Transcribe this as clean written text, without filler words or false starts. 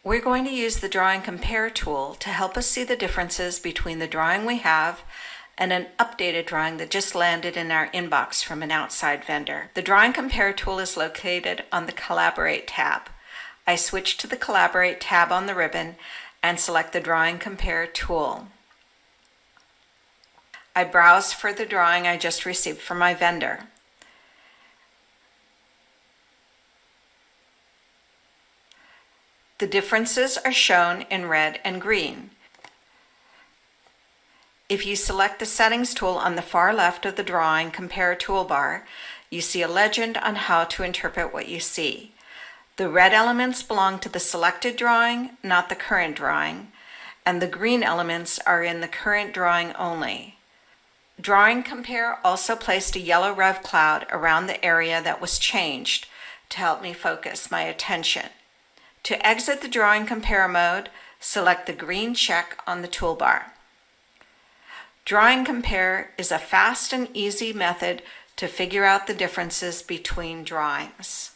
We're going to use the Drawing Compare tool to help us see the differences between the drawing we have and an updated drawing that just landed in our inbox from an outside vendor. The Drawing Compare tool is located on the Collaborate tab. I switch to the Collaborate tab on the ribbon and select the Drawing Compare tool. I browse for the drawing I just received from my vendor. The differences are shown in red and green. If you select the Settings tool on the far left of the Drawing Compare toolbar, you see a legend on how to interpret what you see. The red elements belong to the selected drawing, not the current drawing, and the green elements are in the current drawing only. Drawing Compare also placed a yellow rev cloud around the area that was changed to help me focus my attention. To exit the Drawing Compare mode, select the green check on the toolbar. Drawing Compare is a fast and easy method to figure out the differences between drawings.